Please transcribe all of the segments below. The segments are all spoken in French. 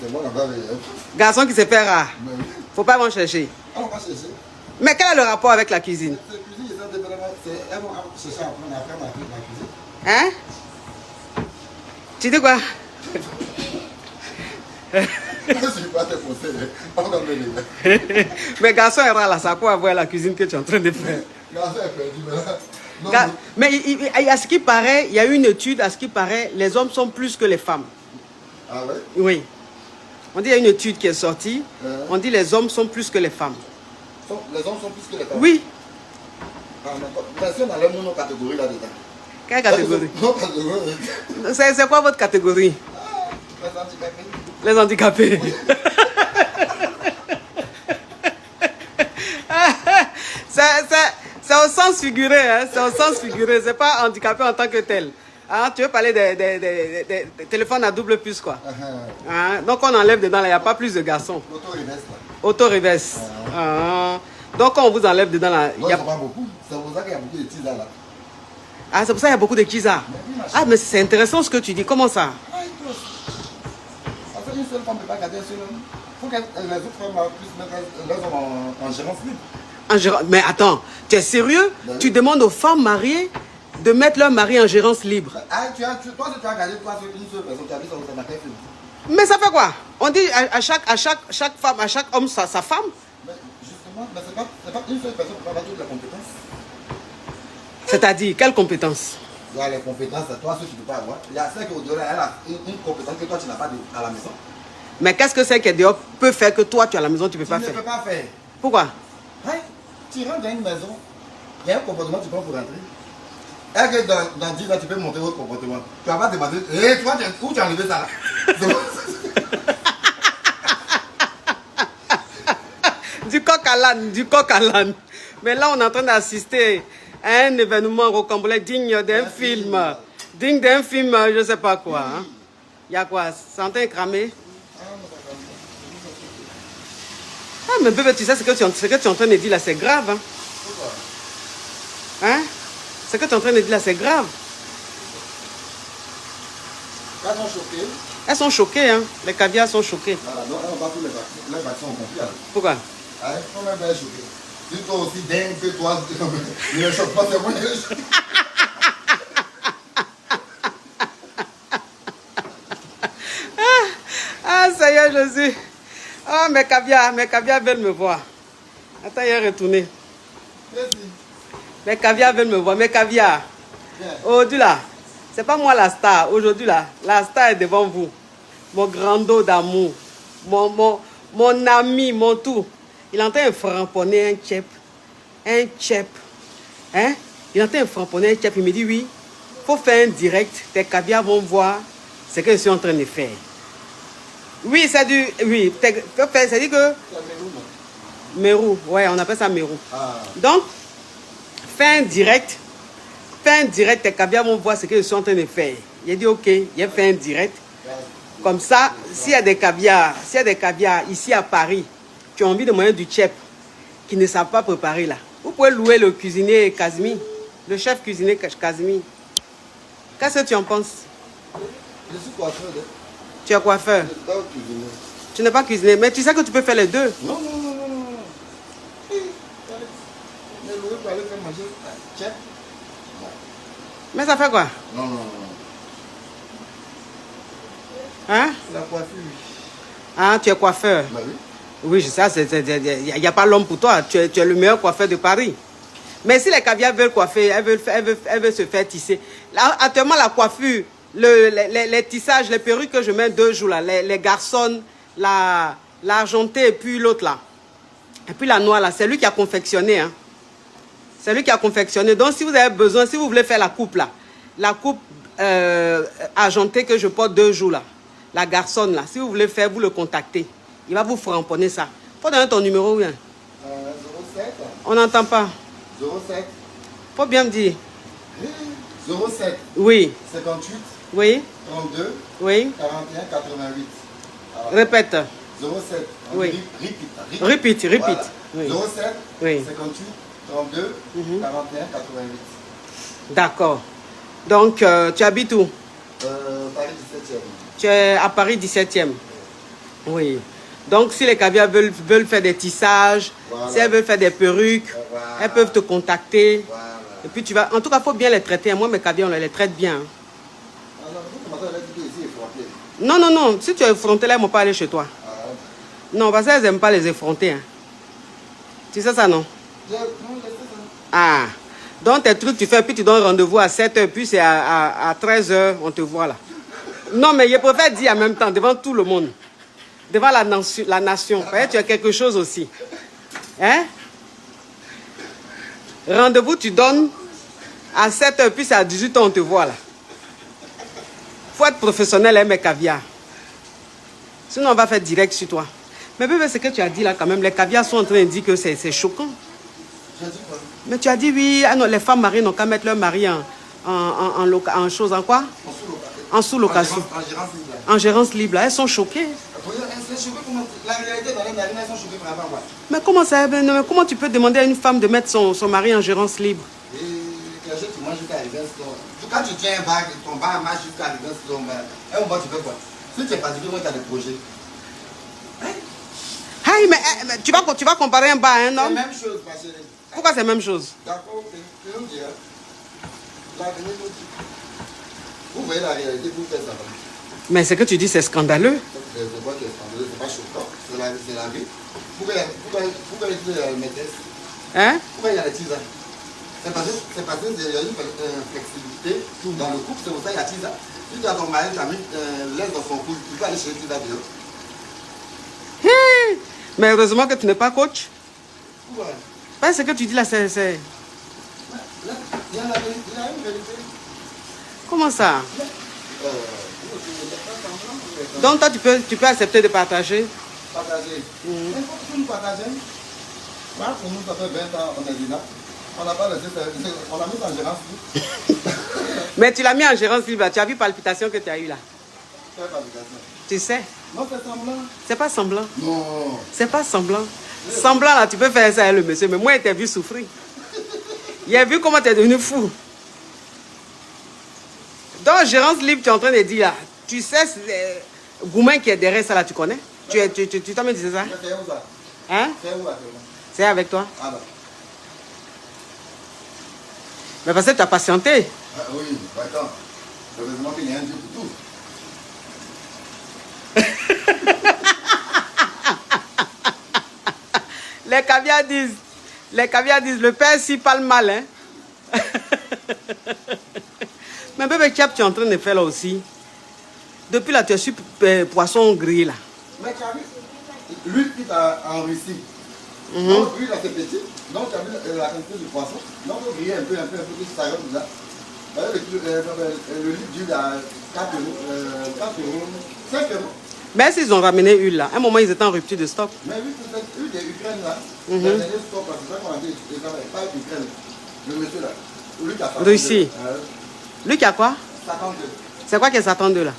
c'est moi, on va aller. Garçon qui se fait rare. Faut pas m'en chercher. On va chercher. Mais quel est le rapport avec la cuisine? La cuisine, c'est elles vont chercher à apprendre à faire la cuisine. Hein? Tu dis quoi? Je ne suis pas te conseiller. On va venir. Mais garçon est rare là, ça quoi voir la cuisine que tu es en train de faire? Garçon est perdu, mais là. Non, Mais à ce qui paraît, il y a une étude, à ce qui paraît, les hommes sont plus que les femmes. Ah ouais? Oui. On dit, il y a une étude qui est sortie, on dit les hommes sont plus que les femmes. Les hommes sont plus que les femmes? Oui. Ah, mais si on enlève nos catégories là-dedans. Quelle catégorie? Nos catégories. C'est quoi votre catégorie? Les handicapés. Les handicapés. Oui. C'est au sens figuré, hein? C'est au sens figuré, c'est pas handicapé en tant que tel. Hein? Tu veux parler des téléphones à double puce, quoi. Hein? Donc on enlève dedans, il n'y a pas plus de garçons. Auto-reverse là. Auto-reverse. Donc on vous enlève dedans là. Non, il n'y a pas beaucoup. C'est pour ça qu'il y a beaucoup de tisas là. Ah, c'est pour ça qu'il y a beaucoup de kizas. Ah, mais c'est intéressant ce que tu dis. Comment ça? En fait, une seule femme ne peut pas garder un seul homme. Il faut que les autres femmes puissent mettre leurs hommes en gérance libre. Mais attends, tu es sérieux? Ben oui. Tu demandes aux femmes mariées de mettre leur mari en gérance libre. Ah, toi, tu as gardé une seule personne, tu as vu ça dans quel film? Mais ça fait quoi? On dit à chaque femme, à chaque homme sa femme? Mais justement, mais c'est pas une seule personne qui peut avoir toutes les compétences. C'est-à-dire, quelles compétences? Il y a les compétences, toi, ceux que tu ne peux pas avoir. Il y a celle qui au-delà, elle a une compétence que toi, tu n'as pas à la maison. Mais qu'est-ce que celle qui est dehors peut faire que toi, tu es à la maison, tu ne peux pas faire? Tu ne peux pas faire. Pourquoi? Hein? Tu rentres dans une maison, il y a un comportement que tu prends pour rentrer. Et que dans 10 ans, tu peux monter votre comportement. Tu vas pas demander, hé, toi, où tu as enlevé ça là? Du coq à l'âne, du coq à l'âne. Mais là, on est en train d'assister à un événement rocambolesque digne d'un film. Digne d'un film, je ne sais pas quoi. Hein. Il y a quoi? C'est en train de cramer? Ah, mais bébé, tu sais ce que tu es en train de dire là, c'est grave. Hein? Hein? Ce que tu es en train de dire là, c'est grave. Elles sont choquées. Elles sont choquées, hein? Les caviars sont choqués. Voilà, donc elles n'ont pas tous les vaccins ont compris. Pourquoi? Hein? Quand même, elles sont choquées. Si toi aussi dingue que toi, ne les choque pas, c'est moi qui les choque. Ah, Seigneur Jésus. Ah, mes caviars veulent me voir. Attends, il est retourné. Merci. Mes caviars veulent me voir. Mes caviars. Aujourd'hui là, c'est pas moi la star. Aujourd'hui là, la star est devant vous. Mon grand dos d'amour. Mon ami, mon tout. Il est en train de framponner un tchèp. Un tchèp. Hein? Il est en train de framponner un tchèp. Il me dit oui, faut faire un direct. Tes caviars vont voir ce que je suis en train de faire. Oui, c'est du... Oui, c'est dit que... Mérou, ouais, on appelle ça Mérou. Ah. Donc, fais un direct, tes caviars vont voir ce que je suis en train de faire. Il a dit ok, il a fait un direct. Comme ça, s'il y a des caviars, ici à Paris, tu as envie de manger du tchèp qui ne savent pas préparer là. Vous pouvez louer le cuisinier Kazmi, le chef cuisinier Kazmi. Qu'est-ce que tu en penses? Je suis coiffeur. Tu es coiffeur? Je suis pas cuisinier. Tu n'es pas cuisinier, mais tu sais que tu peux faire les deux. Non. Mais louer pour aller faire manger tchèp. Mais ça fait quoi? Non. Hein? La coiffure. Ah, tu es coiffeur? Bah oui. Oui, ça, il n'y a pas l'homme pour toi. Tu es le meilleur coiffeur de Paris. Mais si les caviars veulent coiffer, elles veulent se faire tisser. Là, actuellement, la coiffure, les tissages, les perruques que je mets 2 jours, là, les garçons, l'argenté et puis l'autre là. Et puis la noire là, c'est lui qui a confectionné. Hein. C'est lui qui a confectionné. Donc si vous avez besoin, si vous voulez faire la coupe là, la coupe argentée que je porte 2 jours là, la garçonne là, si vous voulez faire, vous le contactez. Il va vous framponner ça. Faut donner ton numéro, oui. 07. On n'entend pas. 07. Faut bien me dire. 07. Oui. 58. Oui. 32. Oui. 41. 88. Alors, répète. 07. Oui. Repeat. Voilà. Oui. 07. Oui. 58. 32. 41. 88. D'accord. Donc, tu habites où? Paris 17e. Tu es à Paris 17e. Oui. Donc, si les caviars veulent faire des tissages, Voilà. si elles veulent faire des perruques, Voilà. elles peuvent te contacter. Voilà. Et puis, tu vas... En tout cas, il faut bien les traiter. Moi, mes caviars, on les traite bien. Ah non, vous commencez à dire que ici est frappé. Non, non, non. Si tu es effronté, là, ils ne vont pas aller chez toi. Ah, Non, parce qu'elles n'aiment pas les effronter. Hein. Tu sais ça, non? non, laissez ça. Ah. Donc, tes trucs, tu fais, puis tu donnes rendez-vous à 7h, puis c'est à 13h, on te voit là. Non, mais je préfère dire en même temps, devant tout le monde. Devant la nation. Tu as quelque chose aussi. Hein? Rendez-vous, tu donnes à 7h, puis c'est à 18h, on te voit là. Faut être professionnel, hein, mes caviars. Sinon, on va faire direct sur toi. Mais bébé, ce que tu as dit là, quand même, les caviars sont en train de dire que c'est choquant. J'ai dit quoi? Mais tu as dit oui, ah non, les femmes mariées n'ont qu'à mettre leur mari en chose, en quoi? En sous-location. En gérance libre. En gérance libre, là. Elles sont choquées. Elles sont choquées comment? La réalité dans les narines, elles sont choquées vraiment. Ouais. Mais comment ça, mais comment tu peux demander à une femme de mettre son mari en gérance libre? Et quand tu manges jusqu'à arriver à ce temps, quand tu tiens un bac, ton bar marche jusqu'à arriver à ce temps, un moment tu fais quoi? Si tu es particulier, tu as des projets. Aïe, mais tu vas comparer un bar à un C'est la homme? même chose, ma chérie. Pourquoi c'est la même chose? D'accord, ok. Tu nous dis, hein. L'avenir nous dit. Vous voyez la réalité, vous faites ça. Mais ce que tu dis, c'est scandaleux. C'est pas qui est scandaleux, c'est pas choquant. C'est la vie. Pourquoi il y a une maîtresse? Hein? Pourquoi il y a les tisanes? C'est parce qu'il y a une flexibilité dans le couple, c'est pour ça qu'il y a tisane. Si tu as ton mari, tu as mis l'aise dans son couple, tu peux aller chez le tisane dehors. Mais heureusement que tu n'es pas coach. Pourquoi? Parce que ce que tu dis là, c'est... Là, il y a une vérité. Comment ça? Il n'y a pas semblant. Donc toi, tu peux accepter de partager? Partager. Mais il faut nous partager. Moi, pour nous, ça fait 20 ans, on est là. On n'a pas laissé, on l'a mis en gérance. Mais tu l'as mis en gérance libre. Tu as vu palpitation que tu as eu là? C'est pas application. Tu sais? Non, c'est semblant. C'est pas semblant. Non. C'est pas semblant. Semblant là, tu peux faire ça, hein, le monsieur. Mais moi, il t'a vu souffrir. Il a vu comment tu es devenu fou. Donc, gérance libre, tu es en train de dire là. Tu sais, Goumen qui est derrière ça là, tu connais? Tu t'as même dit ça? Mais c'est où ça? Hein? C'est où actuellement? C'est avec toi? Ah, bah. Mais parce que tu as patienté. Ah, oui, attends. Heureusement qu'il y a un Dieu pour tout. Les caviars disent, le père s'y parle mal, hein. Mais bébé Tchap, tu es en train de faire là aussi. Depuis là, tu es sur poisson grillé là. Mais tu as vu, l'huile qui est en Russie. Donc, l'huile c'est petit. Donc, tu as vu la quantité du poisson. Donc, on grille un peu, plus ça rentre là. Le litre d'huile à 4 euros, 5 euros. Mais s'ils ont ramené l'huile là, à un moment ils étaient en rupture de stock. Mais oui, c'est cette huile d'Ukraine là. Le dernier stock, c'est ça qu'on a dit, pas Ukraine. Le monsieur là. Lui qui a 52. Russie. Lui qui a quoi? 52. C'est quoi qu'il s'attendait là?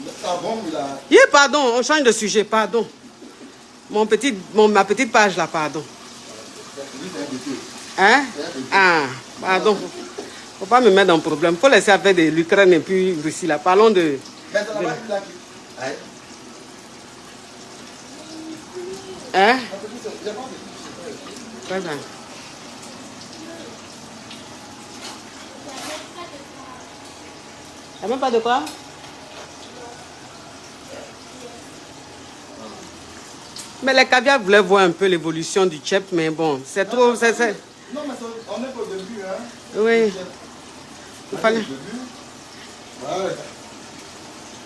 Le savon, il a. Yeah, pardon, on change de sujet, pardon. Ma petite page là, pardon. Lui, c'est un petit. Hein? Ah, pardon. Faut pas me mettre dans le problème. Faut laisser faire de l'Ukraine et puis Russie là. Parlons de... Mais ça n'a pas été là qui. Ouais. Hein? Très bien. T'as même pas de quoi? Mais les caviars voulaient voir un peu l'évolution du chef, mais bon, c'est trop... Non, mais on est au début, hein. Oui. Il fallait... Ouais.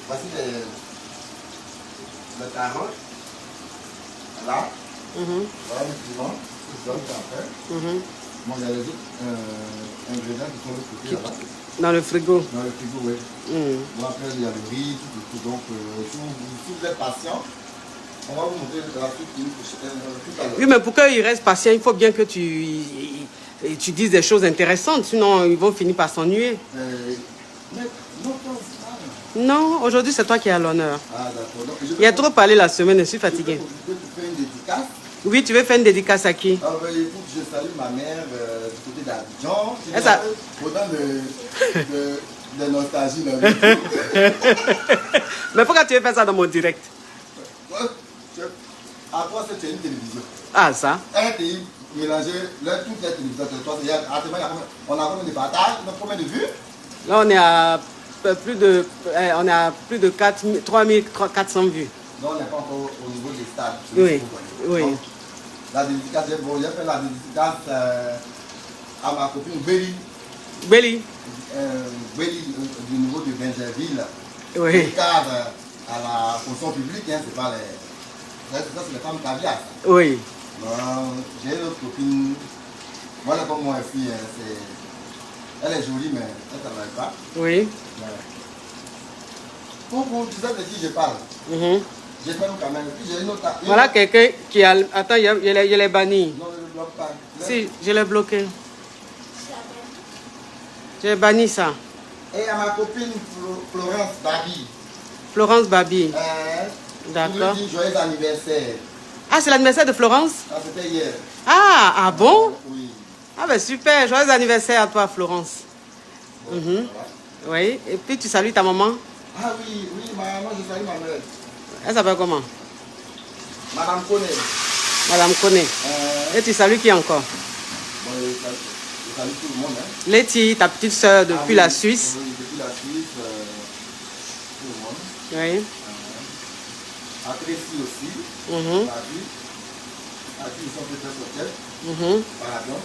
Voici le carotte. Là. Voilà le piment. C'est ça que après. Bon, il y a les autres ingrédients qui sont de l'autre côté là-bas. Dans le frigo. Dans le frigo, oui. Bon, après, il y a le riz, tout. Donc, si vous êtes patient, on va vous montrer la suite tout à l'heure. Oui, mais pour qu'ils restent patients, il faut bien que tu dises des choses intéressantes, sinon ils vont finir par s'ennuyer. Mais non, non, aujourd'hui c'est toi qui as l'honneur. Ah, d'accord. Il y a trop parlé la semaine, je suis fatigué. Je peux te faire une dédicace. Oui, tu veux faire une dédicace à qui? Ah, ben, écoute, je salue ma mère du côté d'Abidjan. Et ça... Autant de nostalgie. Là, mais pourquoi tu veux faire ça dans mon direct? À toi, c'est une télévision. Ah, ça. Un pays mélangé, toutes les télévisions. On a combien de partages, on a combien de vues? Là, on est à plus de 3400 vues. Donc, on n'est pas encore au niveau des stades. Oui, oui. Donc, la dédicace, j'ai fait la dédicace à ma copine Béli. Béli. Béli, du niveau de Benjerville. Oui. Le cadre à la fonction publique, hein, c'est pas les. Ça, c'est les femmes caviar. Oui. J'ai une autre copine. Voilà comme moi, fille, elle est jolie, mais elle ne travaille pas. Oui. Pour tu sais de qui je parle. J'ai fait une caméra. J'ai une autre. Voilà quelqu'un qui a. Attends, je l'ai banni. Non, je ne le bloque pas. Si, je l'ai bloqué. J'ai banni ça. Et à ma copine Florence Babi. Florence Babi. D'accord. Je lui dis joyeux anniversaire. Ah, c'est l'anniversaire de Florence? Ah, c'était hier. Ah bon? Oui. Ah ben super, joyeux anniversaire à toi Florence. Bon, ça va. Oui, et puis tu salues ta maman? Ah oui, moi je salue ma mère. Elle s'appelle comment? Madame Kone. Madame Kone. Et tu salues qui encore? Bon, je salue tout le monde. Hein. Letty, ta petite soeur depuis la Suisse. Oui, depuis la Suisse, tout le monde. Oui. Apprécie aussi. La vie. La vie, ils sont peut-être sur tête. Par avion.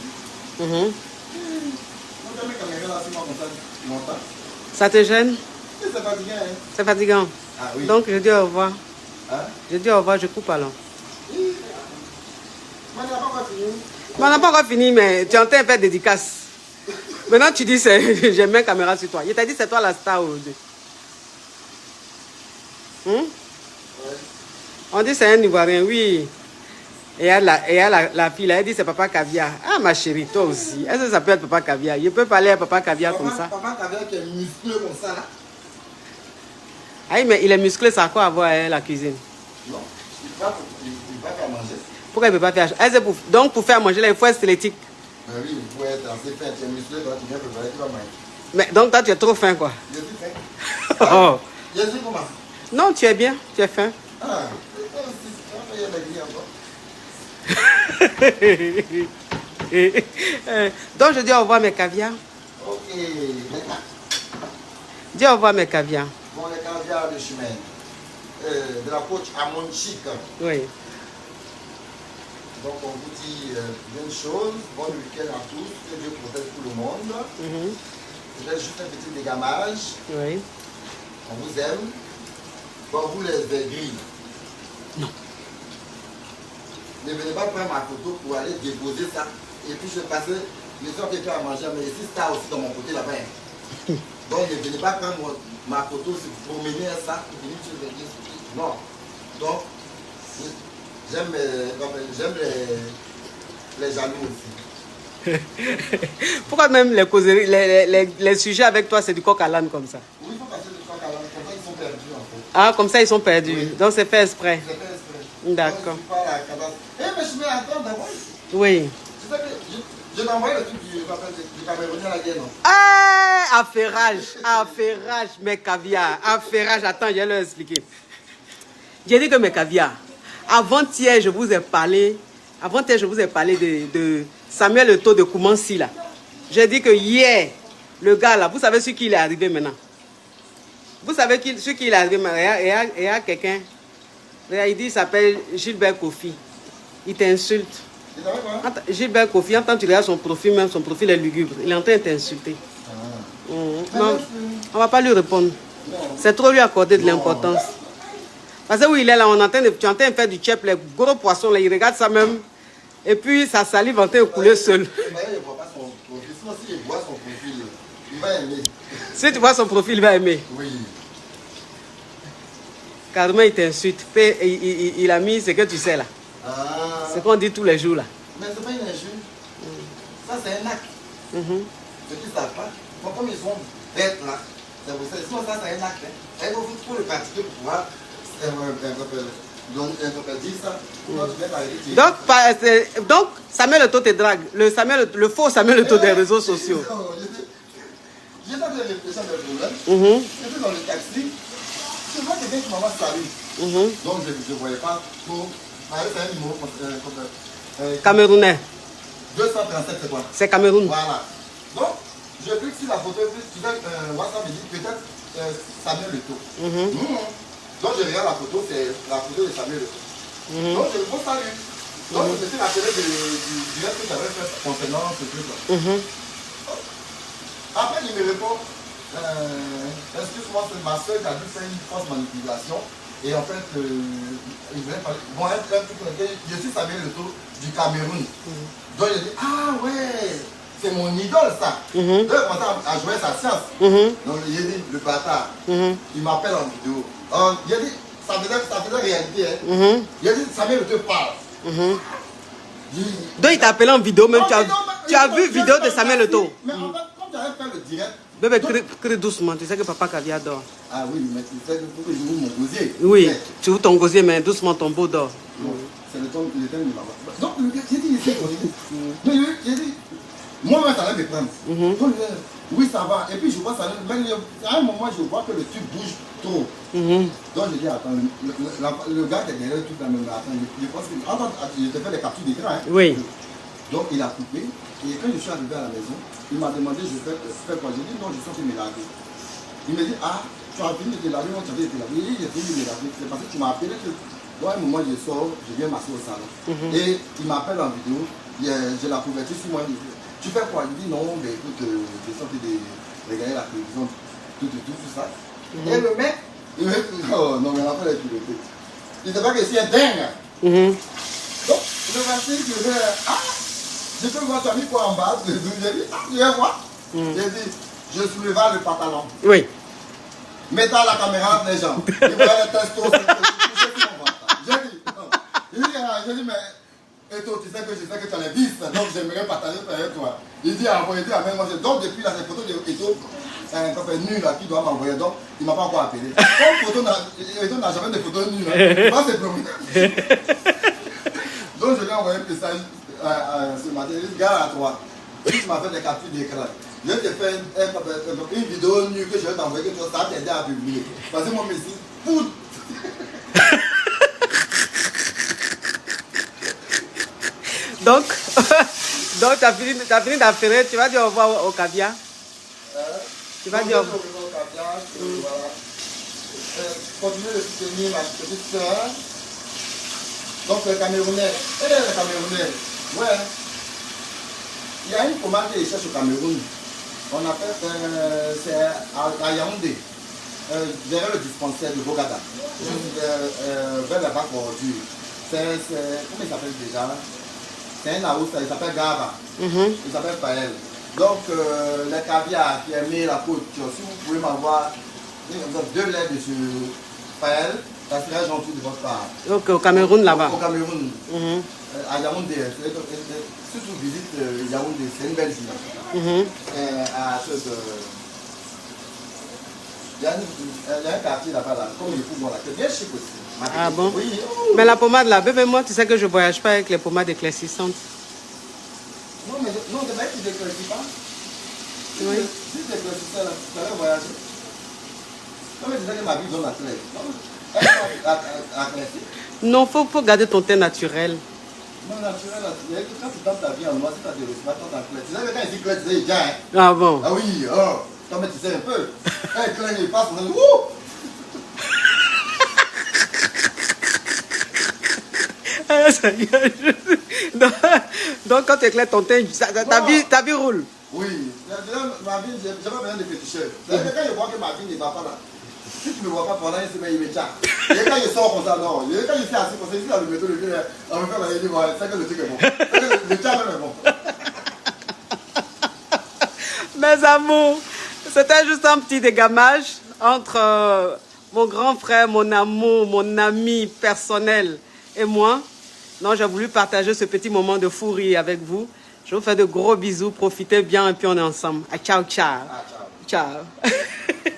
Donc, mes caméras là, c'est moi comme ça, longtemps. Ça te gêne? C'est fatigant, hein? C'est fatigant. Ah oui. Donc je dis au revoir. Hein? Je dis au revoir, je coupe alors. Mais on n'a pas encore fini. Mais on n'a pas encore fini, mais tu es en train de faire dédicace. Maintenant tu dis j'ai mis une caméra sur toi. Je t'ai dit c'est toi la star aujourd'hui. Ouais. On dit c'est un Ivoirien, oui. Et il y a la fille là, elle dit c'est Papa Caviar. Ah ma chérie, toi aussi. Est-ce que ça peut être Papa Caviar? Je peux parler à Papa Caviar comme ça. Papa Caviar qui est musclé comme ça là. Ah oui, mais il est musclé, ça a quoi à voir avec la cuisine? Non, il ne peut pas faire manger. Pourquoi il ne peut pas faire? Donc pour faire manger, là, il faut être athlétique. Ben oui, il faut être assez fin, tu es musclé, donc tu viens préparer, tu vas manger. Mais donc toi tu es trop fin quoi. Je suis fin. Oh. Je suis comment? Non, tu es bien, tu es fin. Ah, il y a la grille encore. Donc je dis au revoir mes caviars. Ok, maintenant. Dis au revoir mes caviars. Bon, les caviars de chemin. De la coach Amon Chic. Oui. Donc on vous dit bonne chose, bon week-end à tous, que Dieu protège tout le monde. Peut-être juste un petit dégamage. Oui. On vous aime. Bon, vous les grilles. Non. Ne venez pas prendre ma photo pour aller déposer ça. Et puis je passais, je sens quelqu'un à manger, mais ici ça aussi dans mon côté là-bas. Donc ne venez pas prendre ma photo pour promener ça, pour venir sur les disques. Non. Donc, j'aime les jaloux aussi. Pourquoi même les causeries, les sujets avec toi, c'est du coq à l'âne comme ça? Oui, il faut passer du coq à l'âne, comme ça ils sont perdus en fait. Ah, comme ça ils sont perdus. Oui. Donc c'est fait exprès. C'est fait exprès. D'accord. Donc, je suis pas à la cadence. Eh, mais je vais attendre d'abord. Oui. Tu sais que je t'ai envoyé le truc du Camerounais à la guerre, non? Ah, affairage, mes caviars. Affairage, attends, je vais leur expliquer. J'ai dit que mes caviars, avant-hier, je vous ai parlé de Samuel Eto'o de Koumansi, là. J'ai dit que hier, le gars, là, vous savez sur qui il est arrivé maintenant? Vous savez sur qui il est arrivé maintenant? Il y a quelqu'un, il dit, il s'appelle Gilbert Kofi. Il t'insulte. Gilbert Kofi, en tant que tu regardes son profil, même son profil est lugubre. Il est en train de t'insulter. Non, on ne va pas lui répondre. C'est trop lui accorder de l'importance. Parce que où il est là, tu es en train de faire du chep, les gros poissons, là, il regarde ça même. Et puis sa salive en train de couler seul. Sinon, si il voit son profil, il va aimer. Si tu vois son profil, il va aimer. Oui. Carrément, il t'insulte. Il a mis ce que tu sais là. Ce qu'on dit tous les jours là. Mais ce n'est pas une injure. Ça, c'est un acte. Ceux qui ne savent pas, comme ils sont bêtes là, c'est pour ça. Sinon, ça, c'est un acte. Et il faut le pratiquer pour pouvoir dire ça. Donc, Samuel Eto'o te drague. Le faux Samuel Eto'o des réseaux sociaux. J'ai pas de réflexion de problème. J'étais dans le taxi. Je vois quelqu'un qui m'a salué. Donc, je ne voyais pas trop C'est un numéro Camerounais. 237, c'est quoi? C'est Cameroun. Voilà. Donc, je clique sur la photo, tu sais, WhatsApp me dit peut-être Samuel Leto. Donc, je regarde la photo, c'est la photo de Samuel Leto. Donc, je réponds salut. Donc, je me suis rappelé du reste que j'avais fait concernant ce truc-là. Après, il me répond, excuse-moi, c'est ma soeur qui a dû faire une fausse manipulation. Et en fait, il voulait parler. Bon, je suis Samuel Leto du Cameroun. Donc, il dit, ah ouais, c'est mon idole ça. Donc, il commence à jouer sa science. Donc, il dit, le bâtard, il m'appelle en vidéo. Il a dit, ça faisait réalité. Il a dit, Samuel Leto parle. Donc, il t'a appelé en vidéo, même tu as vu vidéo de Samuel Leto. Mais en fait, comme j'avais fait le direct. Bébé, crie doucement, tu sais que papa Kavia dort. Ah oui, mais tu sais qu'il faut que j'ouvre mon gosier. Oui, tu ouvres ton gosier, mais doucement ton beau dort. C'est le thème de maman. Donc, le gars, j'ai dit, il essaie de j'ai dit, moi-même, ça allait me prendre. Donc, oui, ça va. Et puis, je vois ça. Mais à un moment, je vois que le tube bouge trop. Donc, je dis, attends, le gars qui est derrière tout, attends, je pense que. Attends, je te fais les captures d'écran. Oui. Donc, il a coupé. Et quand je suis arrivé à la maison, il m'a demandé, je fais quoi? J'ai dit, non, je suis en train de me laver. Il me dit, ah, tu as fini de te laver, non, tu avais été lavé. J'ai fini de me laver. C'est parce que tu m'as appelé que. Donc, à un moment, je sors, je viens m'asseoir au salon. Et il m'appelle en vidéo, j'ai la couverture sur moi. Tu fais quoi? Il dit, non, mais écoute, je sors de regarder la télévision, tout ça. Et le mec, il me dit, oh non, mais l'affaire est pilotée. Il ne sait pas que c'est un dingue. Donc, le matin, je vais, je peux voir, tu as mis quoi en bas? J'ai dit, tu viens voir? J'ai dit, je soulève le pantalon. Oui. Mettez la caméra entre les jambes. Il voit le testo. J'ai dit, mais et toi, tu sais que je sais que tu as les vis, donc j'aimerais partager avec toi. Il dit, envoyez moi. Donc, depuis là, ces photos de Eto, un copain nul là qui doit m'envoyer, donc il ne m'a pas encore appelé. Comme Eto n'a jamais de photos nulles, il va se promener. Donc, je lui ai envoyé un message ce matin. Il dit, gars, à toi, tu m'as fait des captures d'écran. Je te fais une vidéo nue que je vais t'envoyer, que ça va t'aider à publier. Parce que moi, je me suis fou. Donc, tu as fini d'affairer, tu vas dire au revoir au caviar. Tu vas dire au revoir au caviar. Voilà. Continuez de soutenir ma petite soeur. Donc, le Camerounais. Le Camerounais. Ouais. Il y a une commande qui cherche au Cameroun. On appelle, c'est à Yaoundé. Derrière le dispensaire de Bogada. Vers la bac bordure. Comment il s'appelle déjà? C'est un Aoussa, il s'appelle Gaba. Il s'appelle Paël. Donc, les caviar qui aiment la côte, si vous pouvez m'avoir 2 lettres de ce Paël, ça serait gentil de votre part. Donc, au Cameroun là-bas. Au Cameroun. À Yaoundé. Si vous visitez Yaoundé, c'est une belle ville. Il y a un quartier là-bas, là, comme le pouvoir là, c'est bien chic aussi. Ah bon? Oui. Mais la pommade là, bébé, moi, tu sais que je ne voyage pas avec les pommades éclaircissantes. Non, mais non, c'est vrai que tu ne t'éclaircis pas. Oui. Si tu t'éclaircissais là, tu allais voyager. Non, mais tu sais que ma vie donne la clé. Elle va éclaircir. Non, faut garder ton teint naturel. Non, naturel, quand tu tapes ta vie en noir, si tu as des résultats, tu as clé. Tu sais que quand il dit clé, tu sais, il vient. Ah bon? Ah oui, non, mais tu sais un peu. Quand il clé, il passe, on dit, wouh! Donc quand tu éclaires ton teint, ta vie roule. Oui, ma vie, j'ai pas besoin de féticheur. C'est-à-dire que quand je vois que ma vie ne va pas là, si tu ne me vois pas pendant une semaine, il me tient. Et quand je sors comme ça, non. Et quand je suis assis comme ça, ici dans le métro, on me fait la idée, c'est que le truc est bon. Le tien même est bon. Mes amours, c'était juste un petit dégamage entre mon grand frère, mon amour, mon ami personnel et moi. Non, j'ai voulu partager ce petit moment de fou rire avec vous. Je vous fais de gros bisous, profitez bien et puis on est ensemble. Ah, ciao, ciao. Ah, ciao. Ciao.